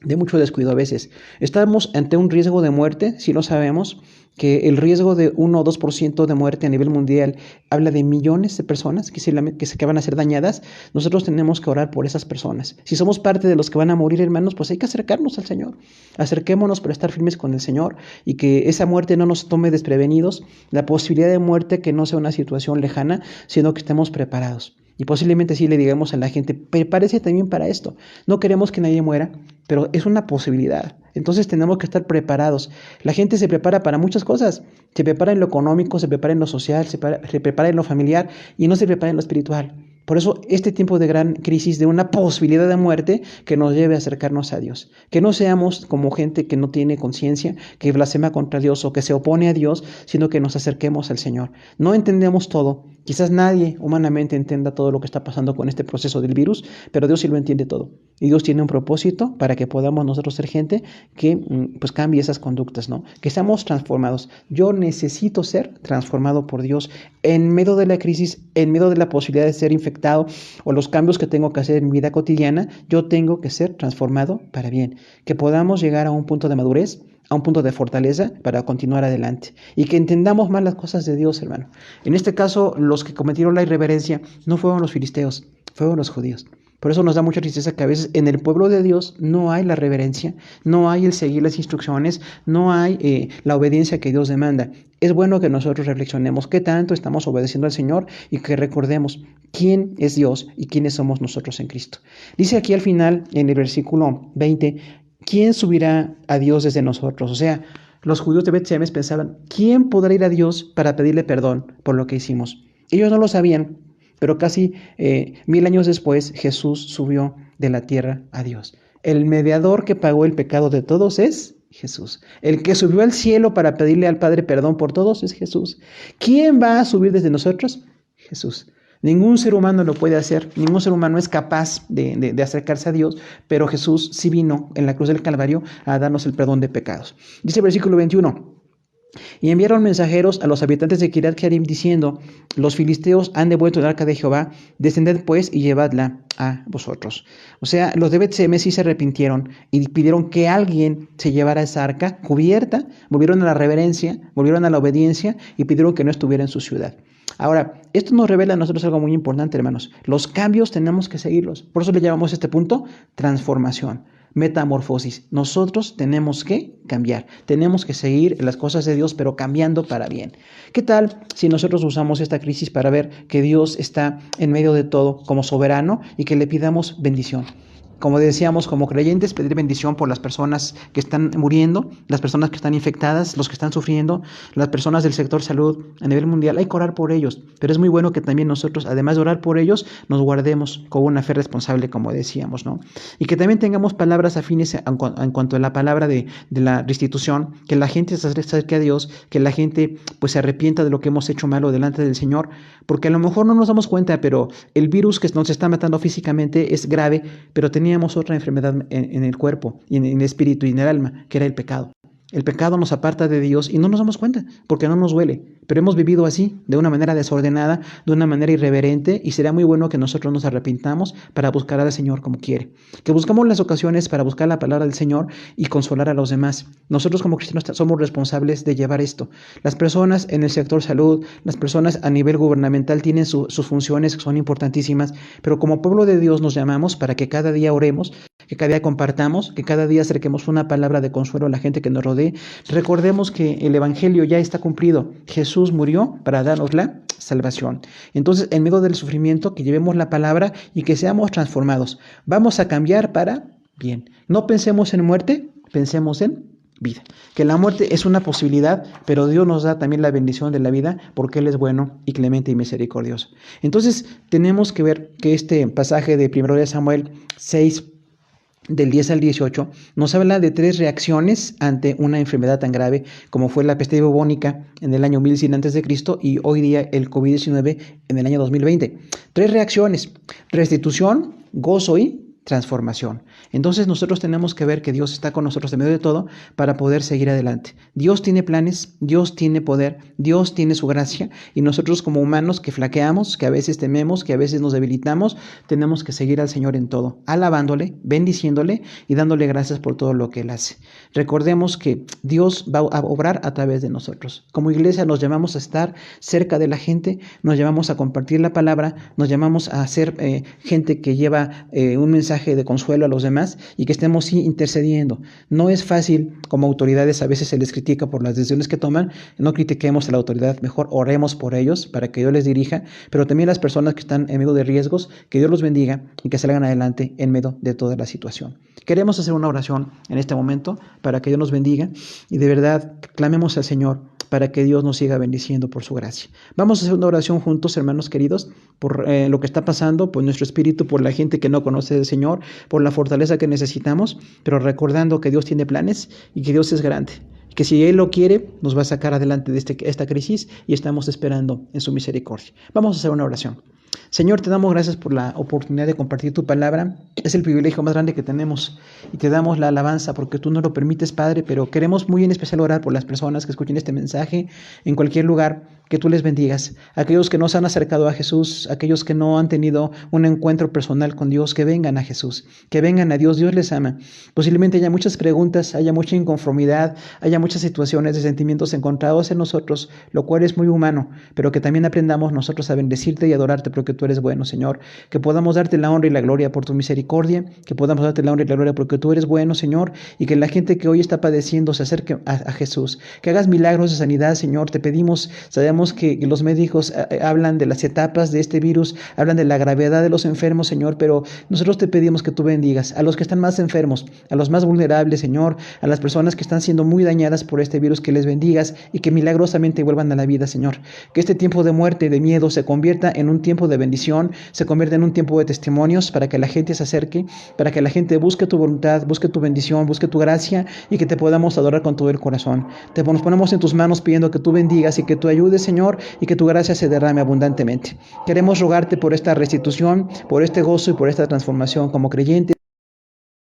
de mucho descuido a veces. Estamos ante un riesgo de muerte, si lo sabemos, que el riesgo de 1 o 2% de muerte a nivel mundial habla de millones de personas que van a ser dañadas. Nosotros tenemos que orar por esas personas. Si somos parte de los que van a morir, hermanos, pues hay que acercarnos al Señor. Acerquémonos para estar firmes con el Señor y que esa muerte no nos tome desprevenidos. La posibilidad de muerte que no sea una situación lejana, sino que estemos preparados. Y posiblemente sí le digamos a la gente, prepárese también para esto. No queremos que nadie muera, pero es una posibilidad. Entonces tenemos que estar preparados. La gente se prepara para muchas cosas. Se prepara en lo económico, se prepara en lo social, se prepara en lo familiar y no se prepara en lo espiritual. Por eso este tiempo de gran crisis, de una posibilidad de muerte que nos lleve a acercarnos a Dios. Que no seamos como gente que no tiene conciencia, que blasfema contra Dios o que se opone a Dios, sino que nos acerquemos al Señor. No entendemos todo. Quizás nadie humanamente entienda todo lo que está pasando con este proceso del virus, pero Dios sí lo entiende todo. Y Dios tiene un propósito para que podamos nosotros ser gente que pues cambie esas conductas, ¿no? Que seamos transformados. Yo necesito ser transformado por Dios en medio de la crisis, en medio de la posibilidad de ser infectado o los cambios que tengo que hacer en mi vida cotidiana. Yo tengo que ser transformado para bien. Que podamos llegar a un punto de madurez, a un punto de fortaleza para continuar adelante y que entendamos más las cosas de Dios, hermano. En este caso, los que cometieron la irreverencia no fueron los filisteos, fueron los judíos. Por eso nos da mucha tristeza que a veces en el pueblo de Dios no hay la reverencia, no hay el seguir las instrucciones, no hay la obediencia que Dios demanda. Es bueno que nosotros reflexionemos qué tanto estamos obedeciendo al Señor y que recordemos quién es Dios y quiénes somos nosotros en Cristo. Dice aquí al final, en el versículo 20, ¿quién subirá a Dios desde nosotros? O sea, los judíos de Bet-Semes pensaban, ¿quién podrá ir a Dios para pedirle perdón por lo que hicimos? Ellos no lo sabían, pero casi 1000 años después Jesús subió de la tierra a Dios. El mediador que pagó el pecado de todos es Jesús. El que subió al cielo para pedirle al Padre perdón por todos es Jesús. ¿Quién va a subir desde nosotros? Jesús. Ningún ser humano lo puede hacer, ningún ser humano es capaz de acercarse a Dios, pero Jesús sí vino en la cruz del Calvario a darnos el perdón de pecados. Dice el versículo 21, y enviaron mensajeros a los habitantes de Kiriat Jearim diciendo, los filisteos han devuelto el arca de Jehová, descended pues y llevadla a vosotros. O sea, los de Bet-Semes sí se arrepintieron y pidieron que alguien se llevara esa arca cubierta, volvieron a la reverencia, volvieron a la obediencia y pidieron que no estuviera en su ciudad. Ahora, esto nos revela a nosotros algo muy importante, hermanos. Los cambios tenemos que seguirlos. Por eso le llamamos a este punto transformación, metamorfosis. Nosotros tenemos que cambiar, tenemos que seguir las cosas de Dios, pero cambiando para bien. ¿Qué tal si nosotros usamos esta crisis para ver que Dios está en medio de todo como soberano y que le pidamos bendición? como decíamos, como creyentes, pedir bendición por las personas que están muriendo, las personas que están infectadas, los que están sufriendo, las personas del sector salud a nivel mundial. Hay que orar por ellos, pero es muy bueno que también nosotros, además de orar por ellos, nos guardemos con una fe responsable, como decíamos, ¿no? Y que también tengamos palabras afines en cuanto a la palabra de la restitución, que la gente se acerque a Dios, que la gente pues se arrepienta de lo que hemos hecho malo delante del Señor, porque a lo mejor no nos damos cuenta, pero el virus que nos está matando físicamente es grave, pero teníamos otra enfermedad en el cuerpo, y en el espíritu y en el alma, que era el pecado. El pecado nos aparta de Dios y no nos damos cuenta porque no nos duele, pero hemos vivido así, de una manera desordenada, de una manera irreverente, y será muy bueno que nosotros nos arrepintamos para buscar al Señor como quiere. Que buscamos las ocasiones para buscar la palabra del Señor y consolar a los demás. Nosotros como cristianos somos responsables de llevar esto. Las personas en el sector salud, las personas a nivel gubernamental tienen sus funciones que son importantísimas, pero como pueblo de Dios nos llamamos para que cada día oremos, que cada día compartamos, que cada día acerquemos una palabra de consuelo a la gente que nos rodee. Recordemos que el Evangelio ya está cumplido. Jesús murió para darnos la salvación. Entonces, en medio del sufrimiento, que llevemos la palabra y que seamos transformados. Vamos a cambiar para bien. No pensemos en muerte, pensemos en vida. Que la muerte es una posibilidad, pero Dios nos da también la bendición de la vida porque Él es bueno y clemente y misericordioso. Entonces, tenemos que ver que este pasaje de 1 Samuel 6, del 10 al 18, nos habla de 3 reacciones ante una enfermedad tan grave como fue la peste bubónica en el año 1100 a.C. y hoy día el COVID-19 en el año 2020. 3 reacciones: restitución, gozo y transformación. Entonces nosotros tenemos que ver que Dios está con nosotros en medio de todo para poder seguir adelante. Dios tiene planes, Dios tiene poder, Dios tiene su gracia, y nosotros como humanos que flaqueamos, que a veces tememos, que a veces nos debilitamos, tenemos que seguir al Señor en todo, alabándole, bendiciéndole y dándole gracias por todo lo que Él hace. Recordemos que Dios va a obrar a través de nosotros. Como iglesia nos llamamos a estar cerca de la gente, nos llamamos a compartir la palabra, nos llamamos a ser gente que lleva un mensaje de consuelo a los demás y que estemos intercediendo. No es fácil, como autoridades a veces se les critica por las decisiones que toman. No critiquemos a la autoridad, mejor oremos por ellos para que Dios les dirija, pero también las personas que están en medio de riesgos, que Dios los bendiga y que salgan adelante en medio de toda la situación. Queremos hacer una oración en este momento para que Dios nos bendiga y de verdad clamemos al Señor para que Dios nos siga bendiciendo por su gracia. Vamos a hacer una oración juntos, hermanos queridos, por lo que está pasando, por nuestro espíritu, por la gente que no conoce del Señor, por la fortaleza que necesitamos, pero recordando que Dios tiene planes y que Dios es grande, que si Él lo quiere, nos va a sacar adelante de esta crisis y estamos esperando en su misericordia. Vamos a hacer una oración. Señor, te damos gracias por la oportunidad de compartir tu palabra. Es el privilegio más grande que tenemos y te damos la alabanza porque tú no lo permites, Padre, pero queremos muy en especial orar por las personas que escuchen este mensaje en cualquier lugar, que tú les bendigas. Aquellos que no se han acercado a Jesús, aquellos que no han tenido un encuentro personal con Dios, que vengan a Jesús, que vengan a Dios. Dios les ama. Posiblemente haya muchas preguntas, haya mucha inconformidad, haya muchas situaciones de sentimientos encontrados en nosotros, lo cual es muy humano, pero que también aprendamos nosotros a bendecirte y adorarte porque tú eres bueno, Señor. Que podamos darte la honra y la gloria por tu misericordia, que podamos darte la honra y la gloria porque tú eres bueno, Señor, y que la gente que hoy está padeciendo se acerque a Jesús. Que hagas milagros de sanidad, Señor. Te pedimos, sabemos que los médicos hablan de las etapas de este virus, hablan de la gravedad de los enfermos, Señor, pero nosotros te pedimos que tú bendigas a los que están más enfermos, a los más vulnerables, Señor, a las personas que están siendo muy dañadas por este virus, que les bendigas y que milagrosamente vuelvan a la vida, Señor. Que este tiempo de muerte y de miedo se convierta en un tiempo de bendición, se convierta en un tiempo de testimonios para que la gente se acerque, para que la gente busque tu voluntad, busque tu bendición, busque tu gracia y que te podamos adorar con todo el corazón. Nos ponemos en tus manos pidiendo que tú bendigas y que tú ayudes, Señor, y que tu gracia se derrame abundantemente. Queremos rogarte por esta restitución, por este gozo y por esta transformación como creyentes.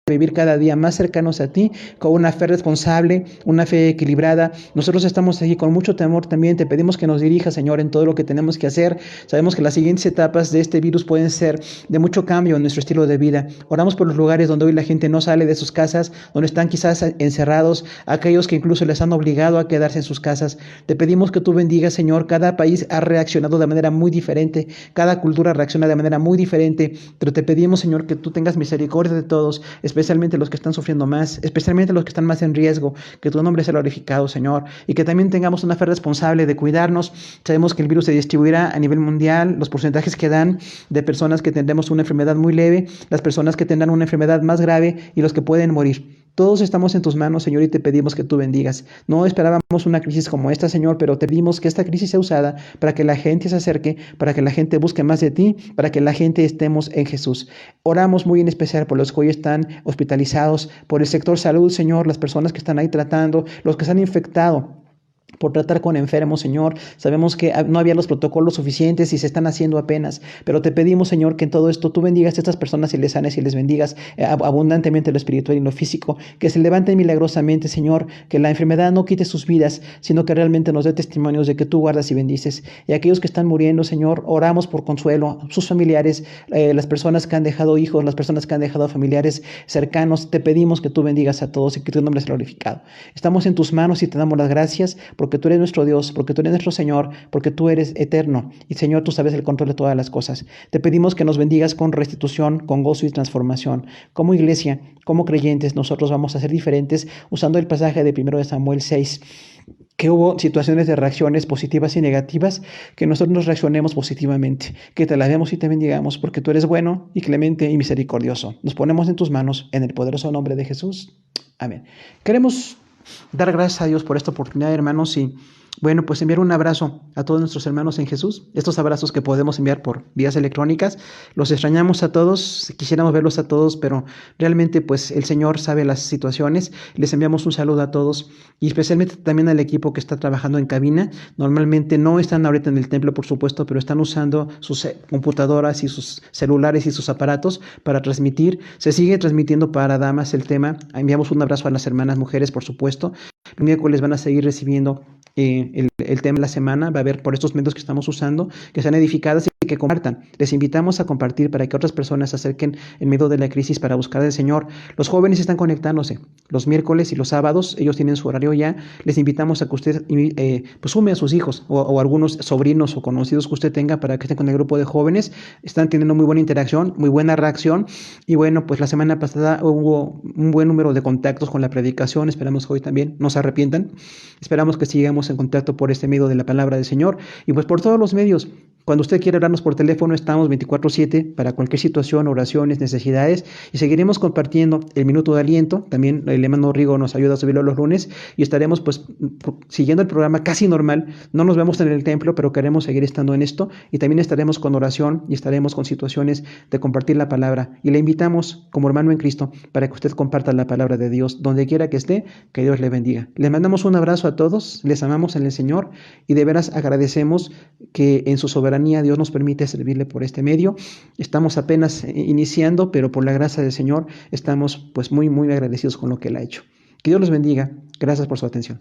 Vivir cada día más cercanos a ti, con una fe responsable, una fe equilibrada. Nosotros estamos aquí con mucho temor también. Te pedimos que nos dirijas, Señor, en todo lo que tenemos que hacer. Sabemos que las siguientes etapas de este virus pueden ser de mucho cambio en nuestro estilo de vida. Oramos por los lugares donde hoy la gente no sale de sus casas, donde están quizás encerrados, aquellos que incluso les han obligado a quedarse en sus casas. Te pedimos que tú bendigas, Señor. Cada país ha reaccionado de manera muy diferente, cada cultura reacciona de manera muy diferente, pero te pedimos, Señor, que tú tengas misericordia de todos, especialmente especialmente los que están sufriendo más, especialmente los que están más en riesgo, que tu nombre sea glorificado, Señor, y que también tengamos una fe responsable de cuidarnos. Sabemos que el virus se distribuirá a nivel mundial, los porcentajes que dan de personas que tendremos una enfermedad muy leve, las personas que tendrán una enfermedad más grave y los que pueden morir. Todos estamos en tus manos, Señor, y te pedimos que tú bendigas. No esperábamos una crisis como esta, Señor, pero te pedimos que esta crisis sea usada para que la gente se acerque, para que la gente busque más de ti, para que la gente estemos en Jesús. Oramos muy en especial por los que hoy están hospitalizados, por el sector salud, Señor, las personas que están ahí tratando, los que se han infectado por tratar con enfermos, Señor. Sabemos que no había los protocolos suficientes y se están haciendo apenas, pero te pedimos, Señor, que en todo esto tú bendigas a estas personas y les sanes y les bendigas abundantemente lo espiritual y lo físico, que se levanten milagrosamente, Señor, que la enfermedad no quite sus vidas, sino que realmente nos dé testimonios de que tú guardas y bendices. Y aquellos que están muriendo, Señor, oramos por consuelo, sus familiares, las personas que han dejado hijos, las personas que han dejado familiares cercanos, te pedimos que tú bendigas a todos y que tu nombre sea glorificado. Estamos en tus manos y te damos las gracias porque tú eres nuestro Dios, porque tú eres nuestro Señor, porque tú eres eterno. Y Señor, tú sabes el control de todas las cosas. Te pedimos que nos bendigas con restitución, con gozo y transformación. Como iglesia, como creyentes, nosotros vamos a ser diferentes usando el pasaje de 1 Samuel 6, que hubo situaciones de reacciones positivas y negativas, que nosotros nos reaccionemos positivamente, que te alabemos y te bendigamos, porque tú eres bueno y clemente y misericordioso. Nos ponemos en tus manos, en el poderoso nombre de Jesús. Amén. Queremos dar gracias a Dios por esta oportunidad, hermanos, y bueno, pues enviar un abrazo a todos nuestros hermanos en Jesús. Estos abrazos que podemos enviar por vías electrónicas, los extrañamos a todos, quisiéramos verlos a todos, pero realmente pues el Señor sabe las situaciones. Les enviamos un saludo a todos y especialmente también al equipo que está trabajando en cabina. Normalmente no están ahorita en el templo, por supuesto, pero están usando sus computadoras y sus celulares y sus aparatos para transmitir. Se sigue transmitiendo para damas el tema. Enviamos un abrazo a las hermanas mujeres, por supuesto. El miércoles van a seguir recibiendo el tema de la semana. Va a haber por estos medios que estamos usando, que sean edificadas y que compartan. Les invitamos a compartir para que otras personas se acerquen en medio de la crisis para buscar al Señor. Los jóvenes están conectándose los miércoles y los sábados. Ellos tienen su horario ya. Les invitamos a que usted pues sume a sus hijos o algunos sobrinos o conocidos que usted tenga para que estén con el grupo de jóvenes. Están teniendo muy buena interacción, muy buena reacción. Y bueno, pues la semana pasada hubo un buen número de contactos con la predicación. Esperamos que hoy también no se arrepientan. Esperamos que sigamos en contacto por este medio de la palabra del Señor y pues por todos los medios. Cuando usted quiera hablarnos por teléfono, estamos 24/7 para cualquier situación, oraciones, necesidades, y seguiremos compartiendo el minuto de aliento. También el hermano Rigo nos ayuda a subirlo los lunes y estaremos pues siguiendo el programa casi normal. No nos vemos en el templo, pero queremos seguir estando en esto, y también estaremos con oración y estaremos con situaciones de compartir la palabra. Y le invitamos como hermano en Cristo para que usted comparta la palabra de Dios donde quiera que esté. Que Dios le bendiga. Les mandamos un abrazo a todos, les amamos en el Señor y de veras agradecemos que en su soberanía Dios nos permite servirle por este medio. Estamos apenas iniciando, pero por la gracia del Señor estamos pues muy agradecidos con lo que Él ha hecho. Que Dios los bendiga. Gracias por su atención.